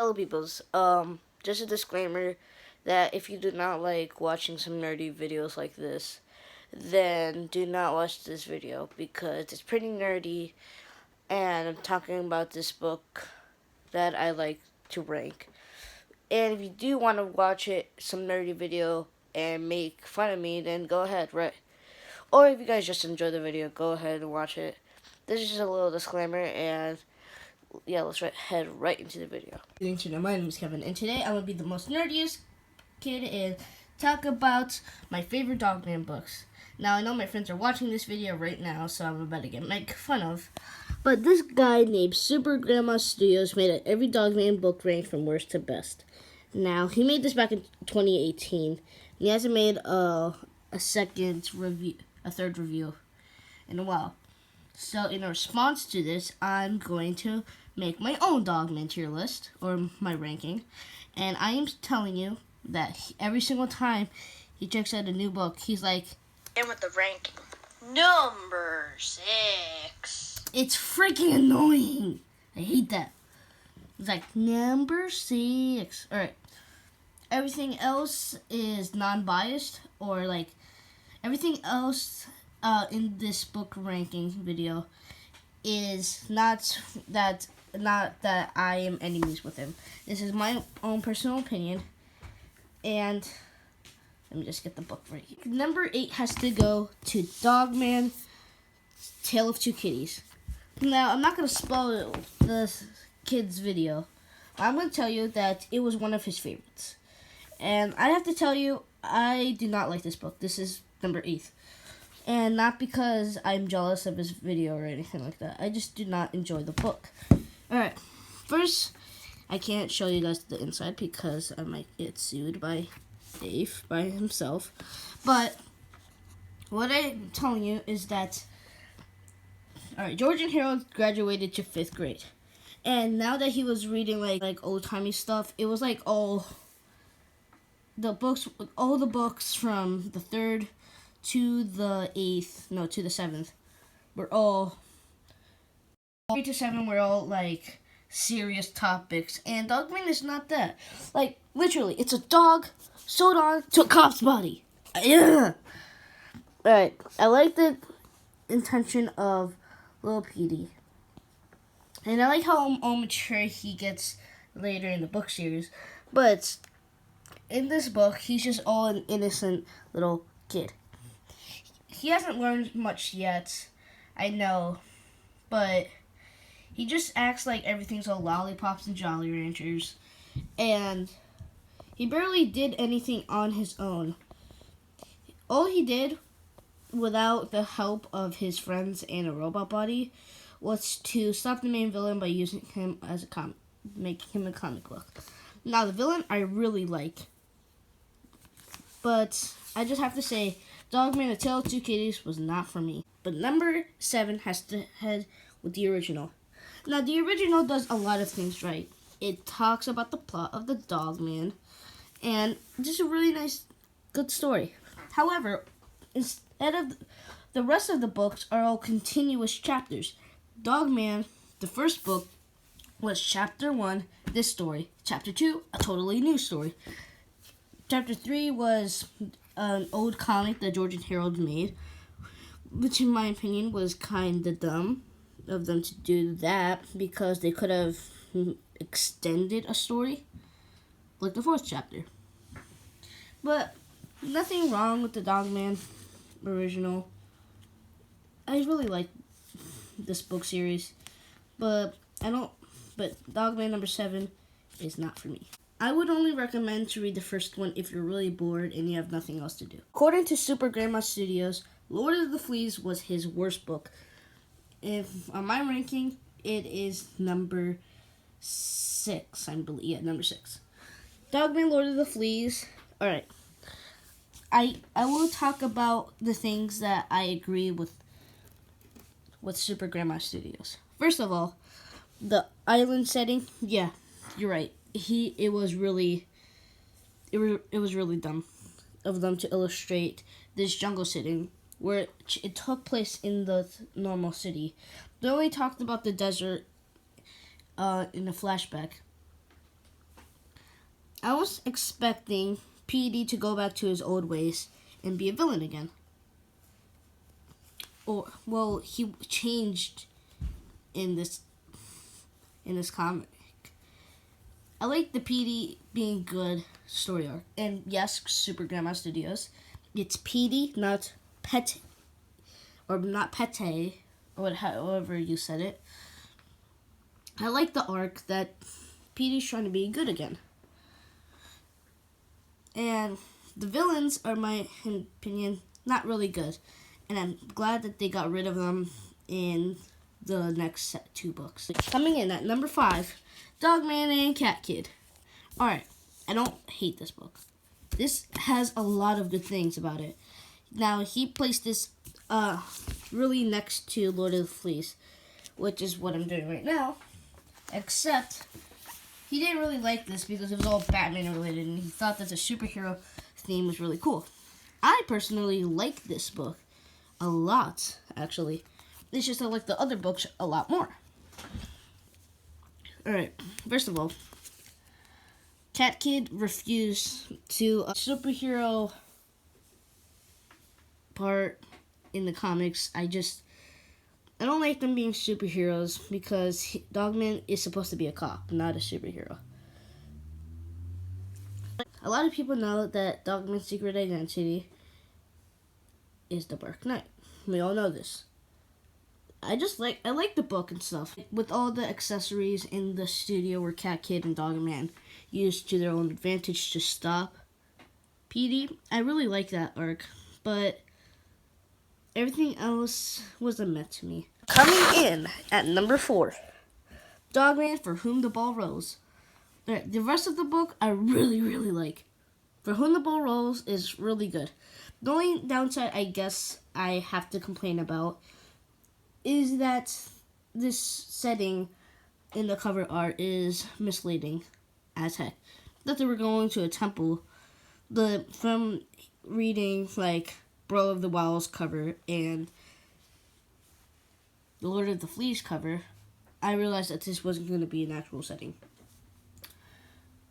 hello peoples. Just a disclaimer that if you do not like watching some nerdy videos like this, then do not watch this video because it's pretty nerdy and I'm talking about this book that I like to rank. And if you do want to watch it, some nerdy video and make fun of me, then go ahead, right? Or if you guys just enjoy the video, go ahead and watch it. This is just a little disclaimer, and yeah, let's head right into the video. My name is Kevin, and today I'm going to be the most nerdiest kid and talk about my favorite Dogman books. Now, I know my friends are watching this video right now, so I'm about to get made fun of. But this guy named Super Grandma Studios made every Dogman book rank from worst to best. Now, he made this back in 2018, and he hasn't made a third review in a while. So, in response to this, I'm going to make my own Dogman tier list, or my ranking. And I am telling you that every single time he checks out a new book, he's like, and with the ranking, number 6. It's freaking annoying. I hate that. It's like, number 6. Alright. Everything else is non-biased, or like, everything else in this book ranking video is not that I am enemies with him. This is my own personal opinion, and let me just get the book right here. Number 8 has to go to Dogman Tale of Two Kitties. Now, I'm not going to spoil the kid's video. I'm going to tell you that it was one of his favorites. And I have to tell you, I do not like this book. This is number 8. And not because I'm jealous of his video or anything like that. I just do not enjoy the book. Alright, first, I can't show you guys the inside because I might get sued by Dave, by himself. But what I'm telling you is that, alright, George and Harold graduated to 5th grade. And now that he was reading like old-timey stuff, it was like all the books from the 3rd to the 8th, no, to the 7th, were all 3 to 7 were all like serious topics, and Dogman is not that. Like, literally, it's a dog sewed on to a cop's body. Yeah. Alright, I like the intention of Lil Petey. And I like how mature he gets later in the book series. But in this book, he's just all an innocent little kid. He hasn't learned much yet, I know, but he just acts like everything's all lollipops and Jolly Ranchers, and he barely did anything on his own. All he did, without the help of his friends and a robot body, was to stop the main villain by using him as making him a comic book. Now, the villain I really like, but I just have to say, Dogman: A Tale of Two Kitties was not for me. But number 7 has to head with the original. Now, the original does a lot of things right. It talks about the plot of the Dogman, and just a really nice, good story. However, instead of the rest of the books are all continuous chapters. Dogman, the first book, was chapter 1, this story. Chapter 2, a totally new story. Chapter 3 was an old comic that George and Harold made, which in my opinion was kind of dumb of them to do that because they could have extended a story, like the 4th chapter. But nothing wrong with the Dogman original. I really like this book series, but Dogman number 7 is not for me. I would only recommend to read the first one if you're really bored and you have nothing else to do. According to Super Grandma Studios, Lord of the Fleas was his worst book. If on my ranking, it is number 6, I believe. Yeah, number 6. Dogman, Lord of the Fleas. Alright. I will talk about the things that I agree with Super Grandma Studios. First of all, the island setting, yeah, you're right. It was really dumb of them to illustrate this jungle setting where it took place in the normal city. They only talked about the desert in a flashback. I was expecting Petey to go back to his old ways and be a villain again. Or, well, he changed in this comic. I like the Petey being good story arc. And yes, Super Grandma Studios. It's Petey, not Pet, or not Pete, or however you said it. I like the arc that Petey's trying to be good again. And the villains are, my opinion, not really good. And I'm glad that they got rid of them in the next two books. Coming in at number 5, Dogman and Cat Kid. Alright, I don't hate this book. This has a lot of good things about it. Now, he placed this really next to Lord of the Fleas, which is what I'm doing right now. Except, he didn't really like this because it was all Batman related, and he thought that the superhero theme was really cool. I personally like this book a lot, actually. It's just I like the other books a lot more. Alright, first of all, Cat Kid refused to superhero part in the comics. I don't like them being superheroes because Dogman is supposed to be a cop, not a superhero. A lot of people know that Dogman's secret identity is the Dark Knight. We all know this. I like the book and stuff. With all the accessories in the studio where Cat Kid and Dogman used to their own advantage to stop Petey, I really like that arc. But everything else was a mess to me. Coming in at number 4, Dogman For Whom the Ball Rolls. The rest of the book I really, really like. For Whom the Ball Rolls is really good. The only downside I guess I have to complain about is that this setting in the cover art is misleading as heck. That they were going to a temple. From reading like Brawl of the Wilds cover and the Lord of the Fleas cover, I realized that this wasn't going to be an actual setting.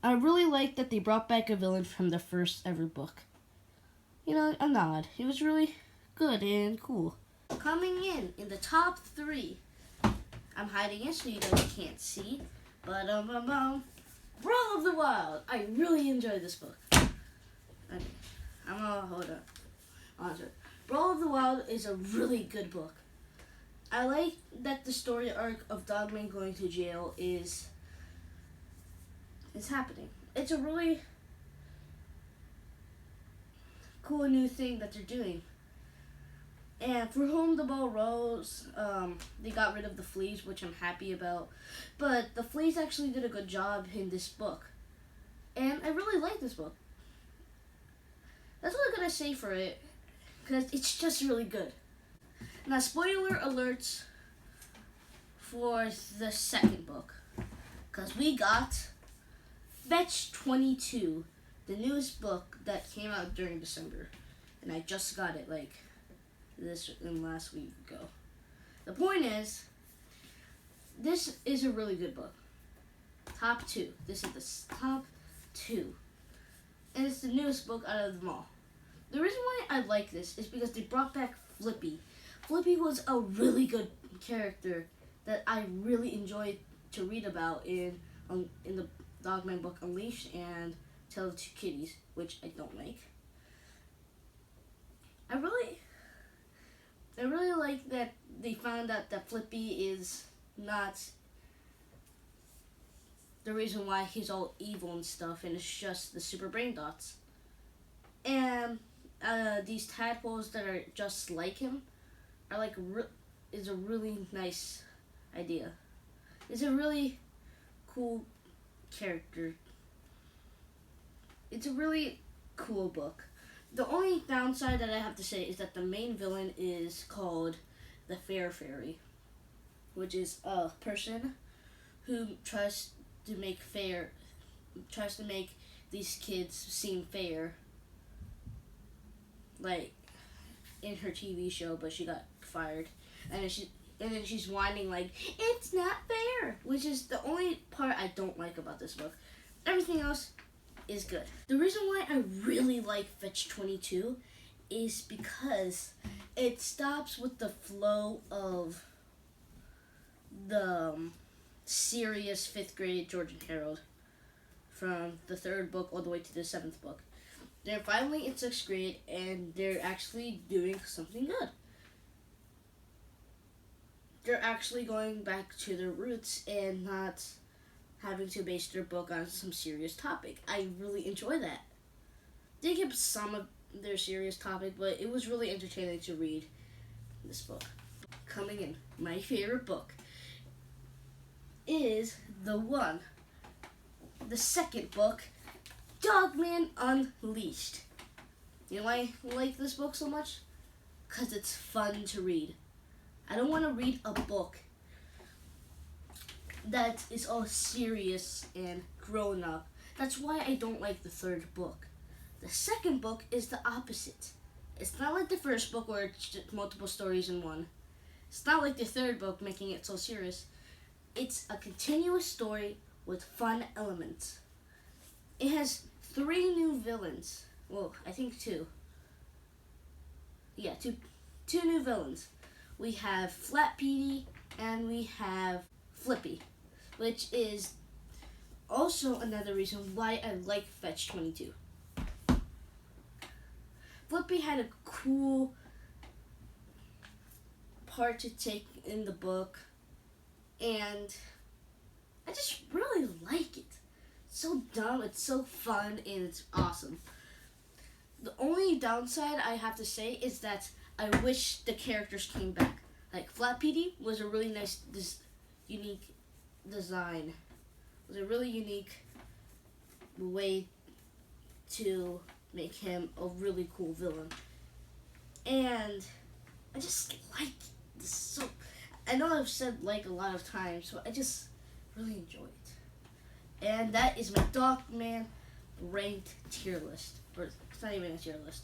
I really like that they brought back a villain from the first ever book. You know, a nod. It was really good and cool. Coming in the top 3, I'm hiding it so you guys can't see, but Brawl of the Wild. I really enjoyed this book. Okay, I'm gonna hold on to it. Brawl of the Wild is a really good book. I like that the story arc of Dogman going to jail is happening. It's a really cool new thing that they're doing. And For Whom the Ball Rolls, they got rid of the fleas, which I'm happy about. But the fleas actually did a good job in this book. And I really like this book. That's all I'm going to say for it, because it's just really good. Now, spoiler alerts for the second book. Because we got Fetch 22, the newest book that came out during December. And I just got it, like, last week ago. The point is, this is a really good book. Top 2. This is the top 2. And it's the newest book out of them all. The reason why I like this is because they brought back Flippy. Flippy was a really good character that I really enjoyed to read about in the Dogman book Unleashed and Tale of Two Kitties, which I don't like. I really like that they found out that Flippy is not the reason why he's all evil and stuff, and it's just the super brain dots. And these tadpoles that are just like him are like is a really nice idea. It's a really cool character. It's a really cool book. The only downside that I have to say is that the main villain is called the Fair Fairy, which is a person who tries to make these kids seem fair, like in her TV show, but she got fired, and then she's whining like, it's not fair, which is the only part I don't like about this book. Everything else is good. The reason why I really like Fetch 22 is because it stops with the flow of the serious 5th grade George and Harold from the 3rd book all the way to the 7th book. They're finally in 6th grade and they're actually doing something good. They're actually going back to their roots and not having to base their book on some serious topic. I really enjoy that. They kept some of their serious topic, but it was really entertaining to read this book. Coming in, my favorite book is the 2nd book, Dogman Unleashed. You know why I like this book so much? Because it's fun to read. I don't want to read a book that is all serious and grown up. That's why I don't like the 3rd book. The 2nd book is the opposite. It's not like the 1st book where it's just multiple stories in one. It's not like the 3rd book making it so serious. It's a continuous story with fun elements. It has 3 new villains. Well, I think 2. Yeah, two new villains. We have Flat Petey and we have Flippy, which is also another reason why I like Fetch 22. Flippy had a cool part to take in the book, and I just really like it. It's so dumb, it's so fun, and it's awesome. The only downside I have to say is that I wish the characters came back. Like Flat Petey was a really nice, unique design. It was a really unique way to make him a really cool villain. And I just like this so. I know I've said like a lot of times, so I just really enjoy it. And that is my Dogman ranked tier list. Or it's not even a tier list.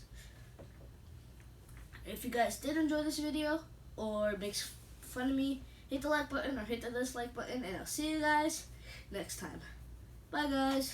If you guys did enjoy this video or makes fun of me, hit the like button or hit the dislike button, and I'll see you guys next time. Bye guys.